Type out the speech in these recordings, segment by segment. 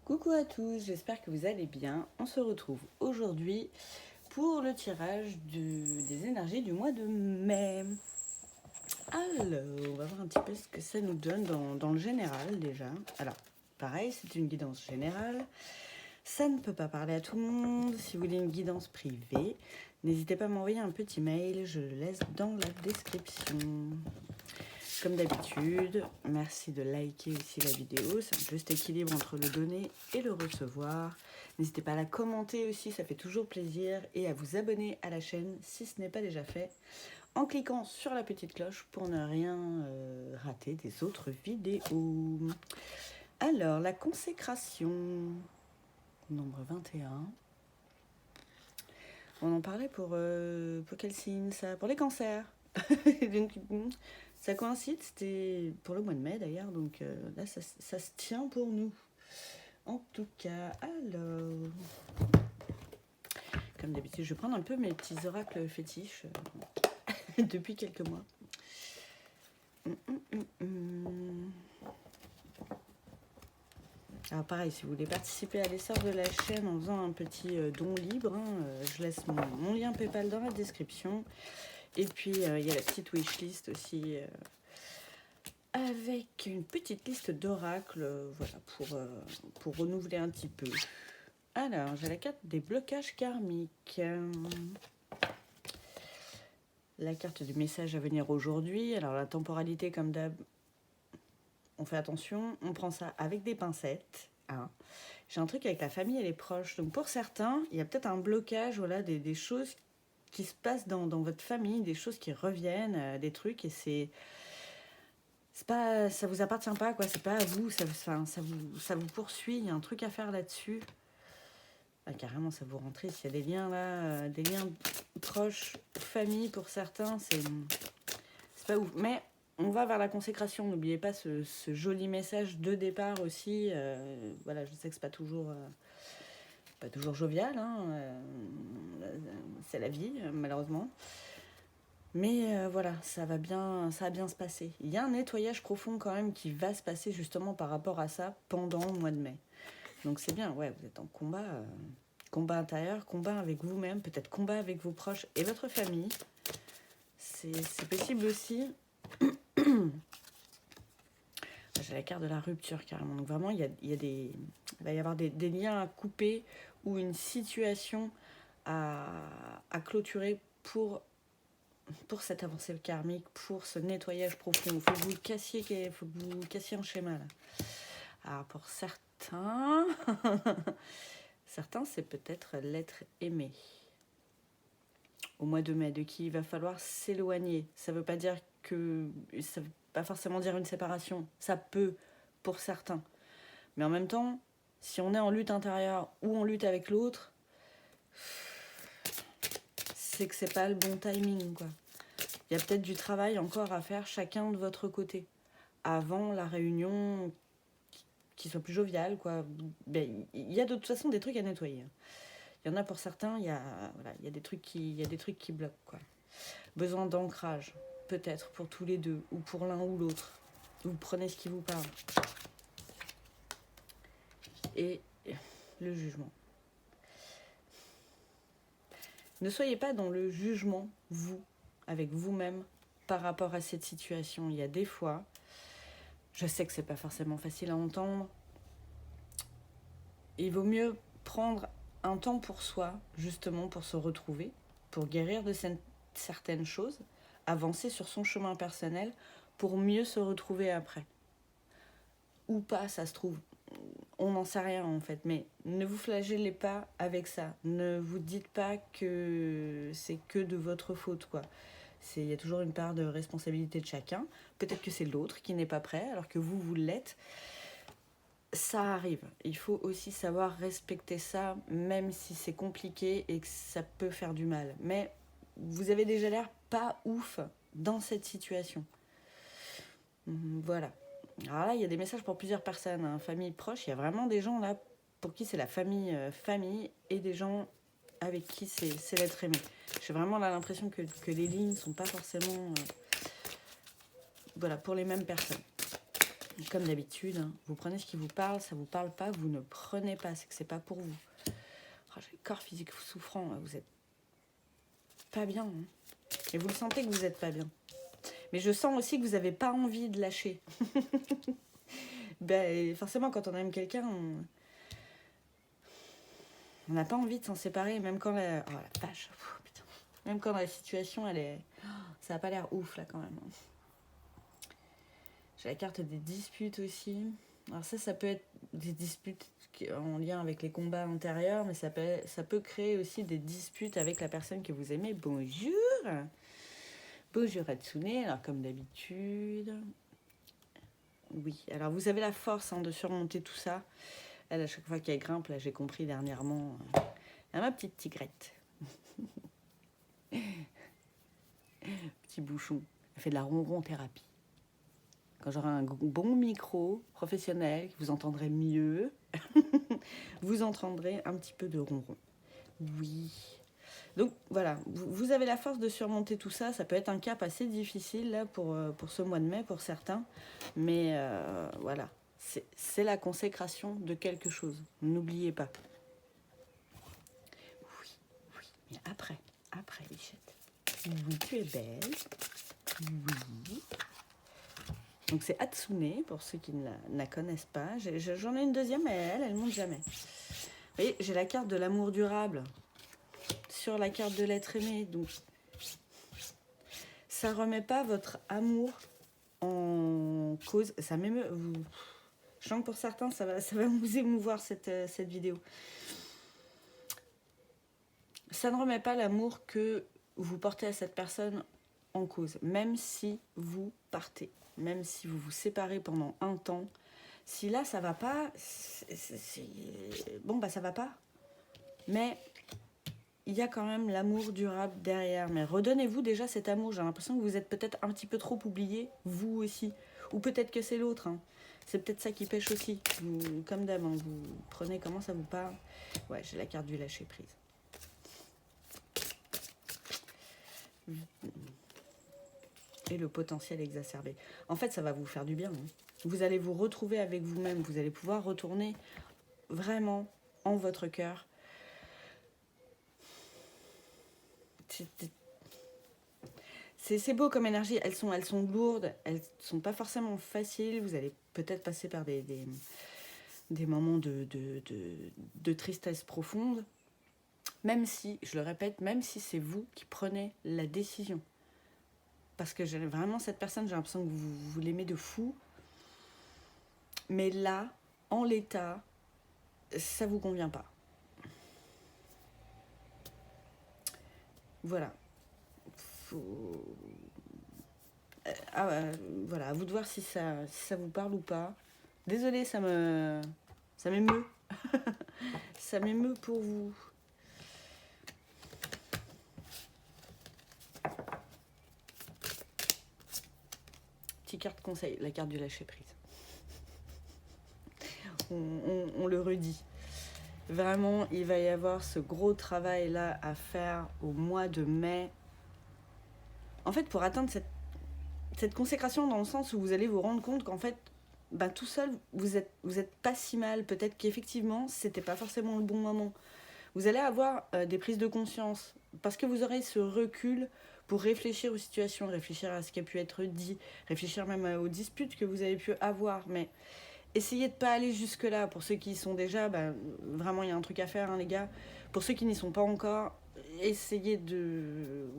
Coucou à tous, j'espère que vous allez bien. On se retrouve aujourd'hui pour le tirage des énergies du mois de mai. Alors, on va voir un petit peu ce que ça nous donne dans le général déjà. Alors, pareil, c'est une guidance générale. Ça ne peut pas parler à tout le monde. Si vous voulez une guidance privée, n'hésitez pas à m'envoyer un petit mail, je le laisse dans la description. Comme d'habitude, merci de liker aussi la vidéo, c'est un juste équilibre entre le donner et le recevoir. N'hésitez pas à la commenter aussi, ça fait toujours plaisir, et à vous abonner à la chaîne si ce n'est pas déjà fait, en cliquant sur la petite cloche pour ne rien rater des autres vidéos. Alors, la consécration, nombre 21. On en parlait pour quel signe ça? Pour les cancers. Ça coïncide, c'était pour le mois de mai d'ailleurs, donc là ça se tient pour nous. En tout cas, alors, comme d'habitude, je vais prendre un peu mes petits oracles fétiches depuis quelques mois. Alors pareil, si vous voulez participer à l'essor de la chaîne en faisant un petit don libre, je laisse mon lien PayPal dans la description. Et puis il y a la petite wishlist aussi, avec une petite liste d'oracles, voilà, pour renouveler un petit peu. Alors, j'ai la carte des blocages karmiques. La carte du message à venir aujourd'hui. Alors, la temporalité, comme d'hab, on fait attention, on prend ça avec des pincettes. Hein. J'ai un truc avec la famille et les proches. Donc, pour certains, il y a peut-être un blocage, voilà, des choses qui se passent dans votre famille, des choses qui reviennent, des trucs, et c'est pas, ça vous appartient pas, quoi, c'est pas à vous, ça vous poursuit, il y a un truc à faire là-dessus. Ah, carrément, ça vous rentre, s'il y a des liens là, des liens proches, famille pour certains, c'est pas ouf. Mais on va vers la consécration, n'oubliez pas ce joli message de départ aussi. Voilà, je sais que c'est pas toujours jovial, hein, c'est la vie, malheureusement. Mais voilà, ça va bien se passer. Il y a un nettoyage profond quand même qui va se passer justement par rapport à ça pendant le mois de mai. Donc c'est bien, ouais, vous êtes en combat, combat intérieur, combat avec vous-même, peut-être combat avec vos proches et votre famille. C'est possible aussi. J'ai la carte de la rupture carrément. Donc vraiment, il va y avoir des liens à couper ou une situation à clôturer pour cette avancée karmique, pour ce nettoyage profond. Il faut que vous cassiez un schéma là. Alors pour certains, c'est peut-être l'être aimé. Au mois de mai, de qui il va falloir s'éloigner. Ça veut pas dire que... Ça veut pas forcément dire une séparation. Ça peut pour certains. Mais en même temps, si on est en lutte intérieure ou en lutte avec l'autre, c'est que c'est pas le bon timing, quoi. Il y a peut-être du travail encore à faire chacun de votre côté avant la réunion qui soit plus joviale, quoi. Ben, il y a de toute façon des trucs à nettoyer. Il y en a pour certains, il y a des trucs qui bloquent, quoi. Besoin d'ancrage, peut-être pour tous les deux ou pour l'un ou l'autre. Vous prenez ce qui vous parle. Et le jugement. Ne soyez pas dans le jugement, vous, avec vous-même, par rapport à cette situation. Il y a des fois, je sais que c'est pas forcément facile à entendre, il vaut mieux prendre un temps pour soi, justement pour se retrouver, pour guérir de certaines choses, avancer sur son chemin personnel, pour mieux se retrouver après. Ou pas, ça se trouve. On n'en sait rien en fait, mais ne vous flagellez pas avec ça. Ne vous dites pas que c'est que de votre faute, quoi. Il y a toujours une part de responsabilité de chacun. Peut-être que c'est l'autre qui n'est pas prêt, alors que vous l'êtes. Ça arrive. Il faut aussi savoir respecter ça, même si c'est compliqué et que ça peut faire du mal. Mais vous avez déjà l'air pas ouf dans cette situation. Voilà. Alors là, il y a des messages pour plusieurs personnes, hein, famille proche. Il y a vraiment des gens là pour qui c'est la famille, et des gens avec qui c'est l'être aimé. J'ai vraiment là l'impression que les lignes ne sont pas forcément voilà, pour les mêmes personnes. Comme d'habitude, hein, vous prenez ce qui vous parle, ça vous parle pas, vous ne prenez pas, c'est que c'est pas pour vous. Oh, j'ai le corps physique souffrant, vous êtes pas bien. Hein. Et vous le sentez que vous êtes pas bien. Mais je sens aussi que vous n'avez pas envie de lâcher. Ben, forcément, quand on aime quelqu'un, on n'a pas envie de s'en séparer, même quand la... Oh la vache, putain. Même quand la situation, elle est... Ça n'a pas l'air ouf, là, quand même. J'ai la carte des disputes aussi. Alors ça peut être des disputes en lien avec les combats intérieurs, mais ça peut créer aussi des disputes avec la personne que vous aimez. Bonjour. Bonjour Hatsune, alors comme d'habitude. Oui, alors vous avez la force de surmonter tout ça. Elle, à chaque fois qu'elle grimpe, là j'ai compris dernièrement, ma petite tigrette. Petit bouchon, elle fait de la ronron thérapie. Quand j'aurai un bon micro professionnel, vous entendrez mieux, vous entendrez un petit peu de ronron. Oui. Donc voilà, vous avez la force de surmonter tout ça. Ça peut être un cap assez difficile là, pour ce mois de mai pour certains. Mais voilà, c'est la consécration de quelque chose. N'oubliez pas. Oui, mais après, Bichette. Oui, tu es belle. Oui. Donc c'est Hatsune, pour ceux qui ne la connaissent pas. J'en ai une deuxième, mais elle monte jamais. Vous voyez, j'ai la carte de l'amour durable sur la carte de l'être aimé. Donc ça remet pas votre amour en cause. Ça m'émeut. Je sens que pour certains, ça va vous émouvoir cette vidéo. Ça ne remet pas l'amour que vous portez à cette personne en cause. Même si vous partez, même si vous vous séparez pendant un temps, si là ça va pas, bon bah ça va pas. Mais il y a quand même l'amour durable derrière. Mais redonnez-vous déjà cet amour. J'ai l'impression que vous êtes peut-être un petit peu trop oublié, vous aussi. Ou peut-être que c'est l'autre. Hein. C'est peut-être ça qui pêche aussi. Vous, comme d'hab, hein, vous prenez comment ça vous parle. Ouais, j'ai la carte du lâcher prise. Et le potentiel exacerbé. En fait, ça va vous faire du bien. Hein. Vous allez vous retrouver avec vous-même. Vous allez pouvoir retourner vraiment en votre cœur. C'est beau comme énergie. Elles sont lourdes. Elles sont pas forcément faciles. Vous allez peut-être passer par des moments de tristesse profonde. Même si, je le répète, même si c'est vous qui prenez la décision. Parce que vraiment, cette personne, j'ai l'impression que vous l'aimez de fou. Mais là, en l'état, ça vous convient pas. Voilà. Voilà, à vous de voir si ça vous parle ou pas. Désolée, ça m'émeut. Ça m'émeut pour vous. Petite carte conseil, la carte du lâcher prise. On le redit. Vraiment, il va y avoir ce gros travail là à faire au mois de mai. En fait, pour atteindre cette consécration, dans le sens où vous allez vous rendre compte qu'en fait, tout seul, vous êtes pas si mal. Peut-être qu'effectivement, c'était pas forcément le bon moment. Vous allez avoir des prises de conscience parce que vous aurez ce recul pour réfléchir aux situations, réfléchir à ce qui a pu être dit, réfléchir même aux disputes que vous avez pu avoir. Mais essayez de ne pas aller jusque-là. Pour ceux qui y sont déjà, vraiment, il y a un truc à faire, hein, les gars. Pour ceux qui n'y sont pas encore, essayez de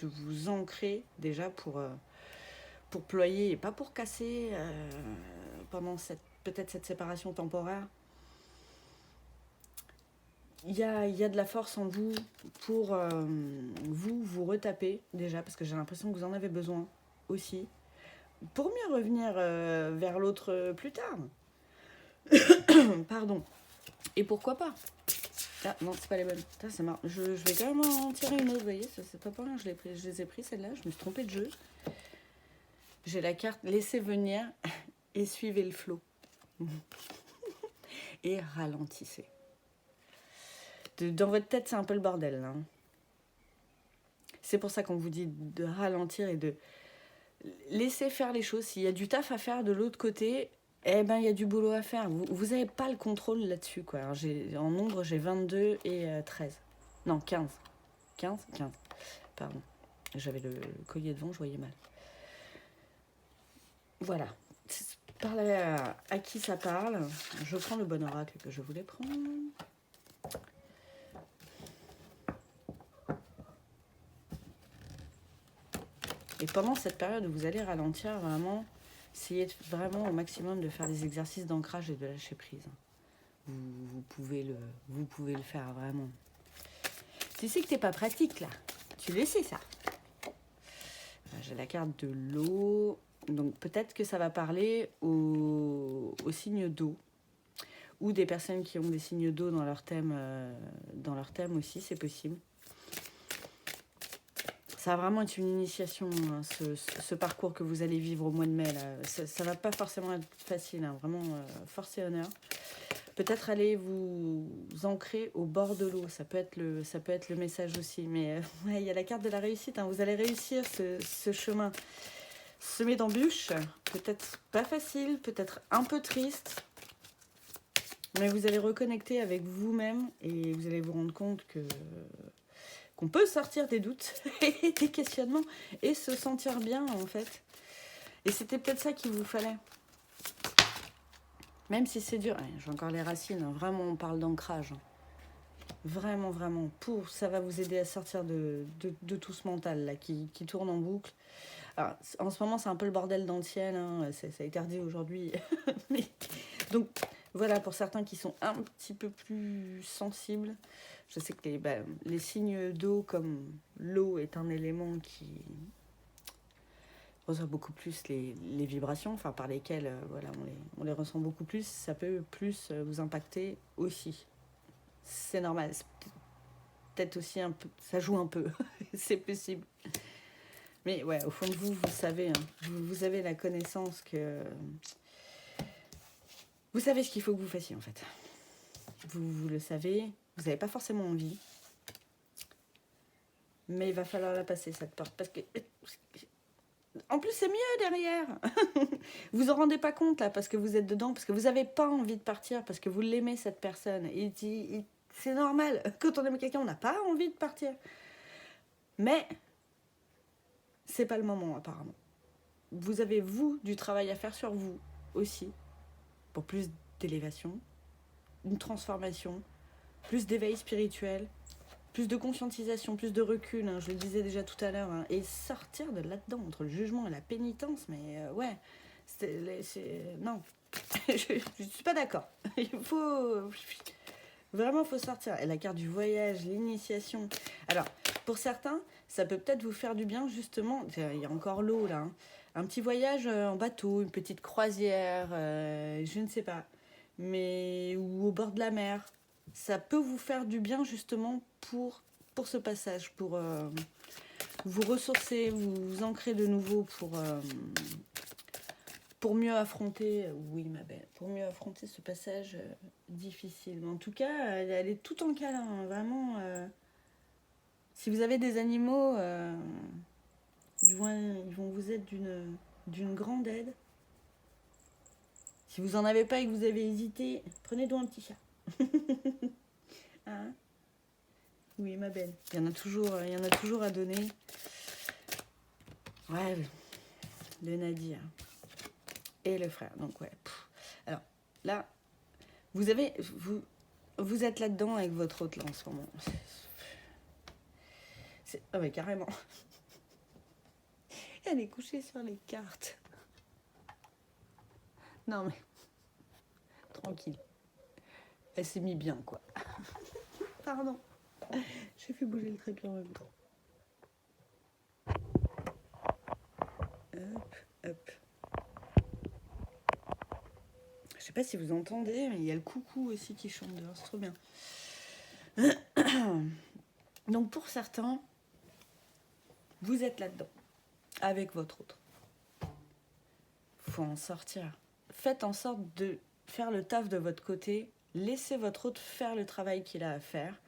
vous ancrer déjà pour ployer et pas pour casser pendant peut-être cette séparation temporaire. Il y a de la force en vous pour vous retaper déjà, parce que j'ai l'impression que vous en avez besoin aussi, pour mieux revenir vers l'autre plus tard. Pardon. Et pourquoi pas? Ah non, c'est pas les bonnes. C'est marrant. Je vais quand même en tirer une autre, vous voyez, c'est pas pour rien, je les ai pris celle-là, je me suis trompée de jeu. J'ai la carte laissez venir et suivez le flot. Et ralentissez. Dans votre tête, c'est un peu le bordel. Hein. C'est pour ça qu'on vous dit de ralentir et laissez faire les choses. S'il y a du taf à faire de l'autre côté, eh ben il y a du boulot à faire. Vous n'avez pas le contrôle là-dessus, quoi. Alors, en nombre, j'ai 22 et 13. Non, 15. 15. Pardon. J'avais le collier devant, je voyais mal. Voilà. Parlez à qui ça parle. Je prends le bon oracle que je voulais prendre. Et pendant cette période où vous allez ralentir, vraiment, essayez vraiment au maximum de faire des exercices d'ancrage et de lâcher prise. Vous pouvez le faire vraiment. Tu sais que t'es pas pratique là. Tu le sais ça. J'ai la carte de l'eau. Donc peut-être que ça va parler aux signes d'eau. Ou des personnes qui ont des signes d'eau dans leur thème aussi, c'est possible. Ça va vraiment être une initiation, hein, ce parcours que vous allez vivre au mois de mai. Là. Ça va pas forcément être facile, hein, vraiment force et honneur. Peut-être aller vous ancrer au bord de l'eau, ça peut être le message aussi. Mais ouais, il y a la carte de la réussite, hein, vous allez réussir ce chemin semé d'embûches. Peut-être pas facile, peut-être un peu triste. Mais vous allez reconnecter avec vous-même et vous allez vous rendre compte qu'on peut sortir des doutes et des questionnements et se sentir bien en fait. Et c'était peut-être ça qu'il vous fallait. Même si c'est dur, j'ai encore les racines, hein. Vraiment on parle d'ancrage. Hein. Vraiment, ça va vous aider à sortir de tout ce mental là qui tourne en boucle. Alors, en ce moment c'est un peu le bordel dans le ciel, hein. Ça a été redit aujourd'hui. Mais, donc voilà, pour certains qui sont un petit peu plus sensibles, je sais que les signes d'eau comme l'eau est un élément qui reçoit beaucoup plus les vibrations, enfin par lesquelles on les ressent beaucoup plus, ça peut plus vous impacter aussi. C'est normal, c'est peut-être aussi un peu, ça joue un peu, c'est possible. Mais ouais, au fond de vous, vous savez, hein, vous avez la connaissance que... Vous savez ce qu'il faut que vous fassiez en fait. Vous le savez, vous n'avez pas forcément envie. Mais il va falloir la passer cette porte. Parce que... En plus, c'est mieux derrière. Vous en rendez pas compte là, parce que vous êtes dedans, parce que vous n'avez pas envie de partir, parce que vous l'aimez cette personne. C'est normal. Quand on aime quelqu'un, on n'a pas envie de partir. Mais c'est pas le moment apparemment. Vous avez, vous, du travail à faire sur vous aussi, pour plus d'élévation, une transformation, plus d'éveil spirituel, plus de conscientisation, plus de recul, hein, je le disais déjà tout à l'heure, hein, et sortir de là-dedans, entre le jugement et la pénitence, mais ouais, non, je suis pas d'accord. Il faut... Vraiment, faut sortir. Et la carte du voyage, l'initiation. Alors, pour certains, ça peut peut-être vous faire du bien, justement. Il y a encore l'eau, là. Hein. Un petit voyage en bateau, une petite croisière, je ne sais pas. Mais... ou au bord de la mer. Ça peut vous faire du bien, justement, pour ce passage. Pour vous ressourcer, vous ancrer de nouveau pour mieux affronter, oui ma belle, pour mieux affronter ce passage difficile. Mais en tout cas, elle est tout en câlin, hein, vraiment. Si vous avez des animaux, ils vont vous être d'une grande aide. Si vous en avez pas et que vous avez hésité, prenez donc un petit chat. Hein? Oui ma belle, il y en a toujours à donner. Ouais, le Nadir. Et le frère, donc ouais. Alors là, vous êtes là-dedans avec votre autre là en ce moment. Ah ouais, carrément. Elle est couchée sur les cartes. Non mais, tranquille. Elle s'est mis bien quoi. Pardon. J'ai fait bouger le trépied en même temps. Hop, hop. Je sais pas si vous entendez, mais il y a le coucou aussi qui chante dehors, c'est trop bien. Donc pour certains, vous êtes là-dedans, avec votre autre. Faut en sortir. Faites en sorte de faire le taf de votre côté, laissez votre autre faire le travail qu'il a à faire.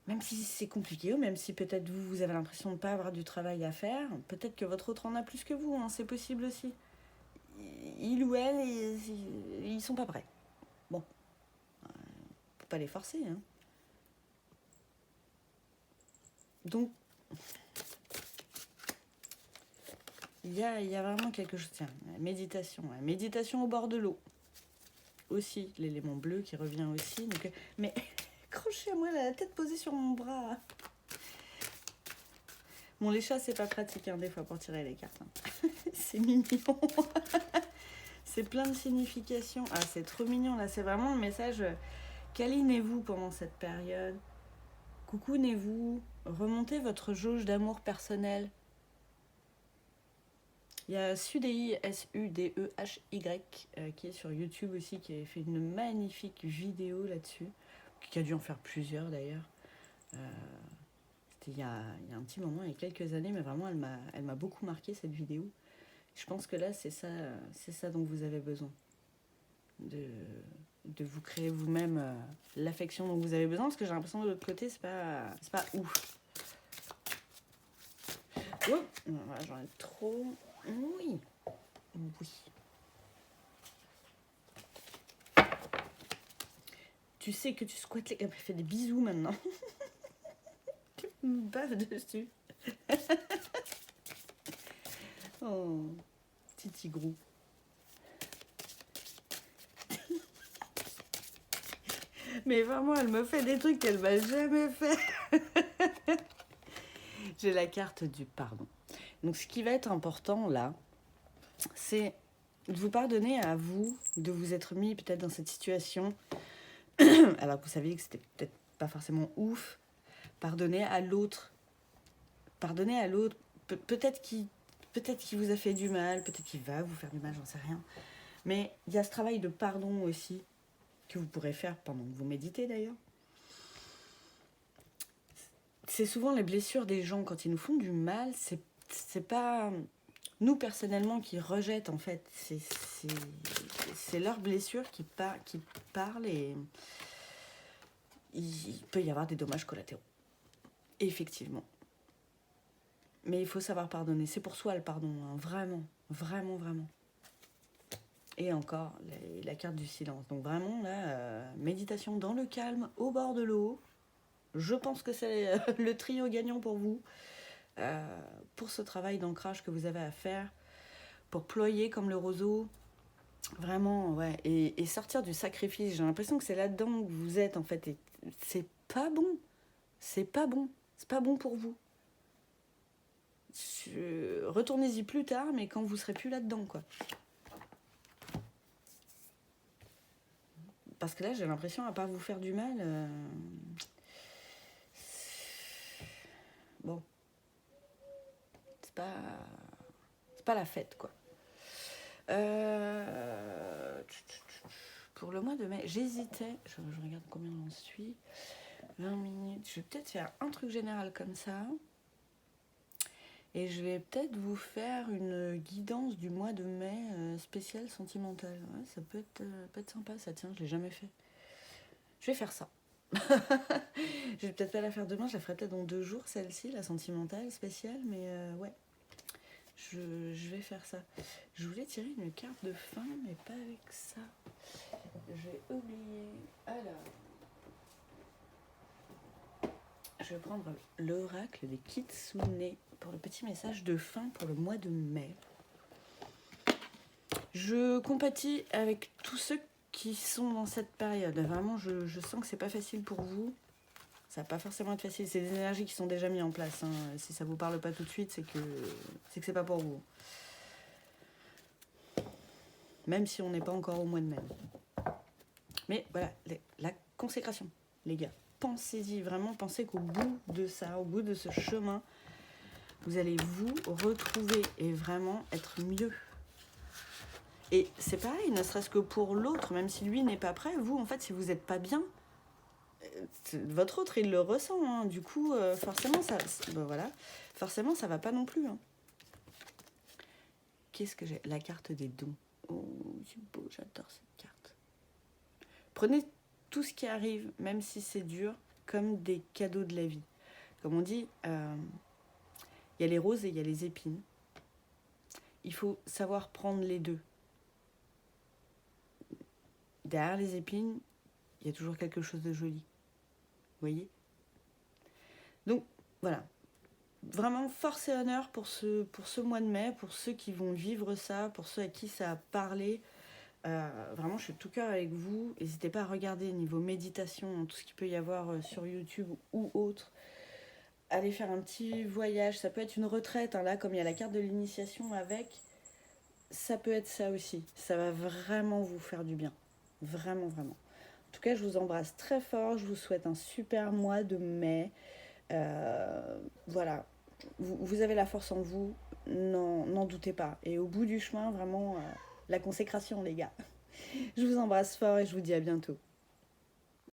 Même si c'est compliqué, ou même si peut-être vous avez l'impression de ne pas avoir du travail à faire, peut-être que votre autre en a plus que vous, hein, c'est possible aussi. Il ou elle, ils sont pas prêts. Bon, faut pas les forcer. Hein. Donc, il y a vraiment quelque chose. Tiens, méditation au bord de l'eau. Aussi, l'élément bleu qui revient aussi. Donc, mais accrochez à moi la tête posée sur mon bras. Bon, les chats, c'est pas pratique hein, des fois pour tirer les cartes. Hein. C'est mignon. C'est plein de significations. Ah, c'est trop mignon là. C'est vraiment le message. Câlinez-vous pendant cette période. Coucounez-vous. Remontez votre jauge d'amour personnel. Il y a Sudey, Sudehy, qui est sur YouTube aussi, qui a fait une magnifique vidéo là-dessus, qui a dû en faire plusieurs d'ailleurs. C'était il y a un petit moment, il y a quelques années, mais vraiment elle m'a beaucoup marqué cette vidéo. Je pense que là, c'est ça dont vous avez besoin. De vous créer vous-même l'affection dont vous avez besoin, parce que j'ai l'impression de l'autre côté, c'est pas ouf. Oh, voilà, j'en ai trop. Oui. Oui. Tu sais que tu squattes les... Fais des bisous maintenant. Tu me baves dessus. Oh, petit tigrou. Mais vraiment, elle me fait des trucs qu'elle m'a jamais fait. J'ai la carte du pardon. Donc, ce qui va être important là, c'est de vous pardonner à vous, de vous être mis peut-être dans cette situation, alors que vous saviez que c'était peut-être pas forcément ouf. Pardonner à l'autre. Pardonner à l'autre. Peut-être qu'il vous a fait du mal, peut-être qu'il va vous faire du mal, j'en sais rien. Mais il y a ce travail de pardon aussi, que vous pourrez faire pendant que vous méditez d'ailleurs. C'est souvent les blessures des gens quand ils nous font du mal, c'est pas nous personnellement qui rejettent en fait, c'est leurs blessures qui parlent et il peut y avoir des dommages collatéraux. Effectivement. Mais il faut savoir pardonner, c'est pour soi le pardon, hein. Vraiment, vraiment, vraiment. Et encore, la carte du silence. Donc vraiment, là, méditation dans le calme, au bord de l'eau. Je pense que c'est le trio gagnant pour vous. Pour ce travail d'ancrage que vous avez à faire. Pour ployer comme le roseau. Vraiment, ouais. Et sortir du sacrifice. J'ai l'impression que c'est là-dedans que vous êtes, en fait. Et c'est pas bon. C'est pas bon. C'est pas bon pour vous. Retournez-y plus tard, mais quand vous serez plus là-dedans, quoi. Parce que là, j'ai l'impression, à part vous faire du mal, bon, c'est pas la fête, quoi. Pour le mois de mai, j'hésitais, je regarde combien j'en suis, 20 minutes, je vais peut-être faire un truc général comme ça, et je vais peut-être vous faire une guidance du mois de mai spéciale sentimentale. Ouais, ça peut être sympa, ça, tiens, je l'ai jamais fait. Je vais faire ça. Je vais peut-être pas la faire demain, je la ferai peut-être dans 2 jours, celle-ci, la sentimentale spéciale, mais ouais, je vais faire ça. Je voulais tirer une carte de fin, mais pas avec ça. J'ai oublié. Alors, je vais prendre l'oracle des Kitsune pour le petit message de fin pour le mois de mai. Je compatis avec tous ceux qui sont dans cette période. Vraiment, je sens que c'est pas facile pour vous. Ça va pas forcément être facile. C'est des énergies qui sont déjà mises en place. Hein. Si ça vous parle pas tout de suite, c'est que c'est pas pour vous. Même si on n'est pas encore au mois de mai. Mais voilà, la consécration, les gars. Pensez-y, vraiment, pensez qu'au bout de ça, au bout de ce chemin, vous allez vous retrouver et vraiment être mieux. Et c'est pareil, ne serait-ce que pour l'autre, même si lui n'est pas prêt, vous, en fait, si vous n'êtes pas bien, votre autre, il le ressent. Hein. Du coup, forcément, forcément, ça va pas non plus. Hein. Qu'est-ce que j'ai ? La carte des dons. Oh, c'est beau, j'adore cette carte. Prenez tout ce qui arrive, même si c'est dur, comme des cadeaux de la vie. Comme on dit, il y a les roses et il y a les épines. Il faut savoir prendre les deux. Derrière les épines, il y a toujours quelque chose de joli. Vous voyez ? Donc, voilà. Vraiment, force et honneur pour ce mois de mai, pour ceux qui vont vivre ça, pour ceux à qui ça a parlé. Vraiment, je suis de tout cœur avec vous. N'hésitez pas à regarder niveau méditation, tout ce qu'il peut y avoir sur YouTube ou autre. Allez faire un petit voyage. Ça peut être une retraite, hein, là, comme il y a la carte de l'initiation avec. Ça peut être ça aussi. Ça va vraiment vous faire du bien. Vraiment, vraiment. En tout cas, je vous embrasse très fort. Je vous souhaite un super mois de mai. Voilà. Vous avez la force en vous. N'en doutez pas. Et au bout du chemin, vraiment, la consécration, les gars. Je vous embrasse fort et je vous dis à bientôt.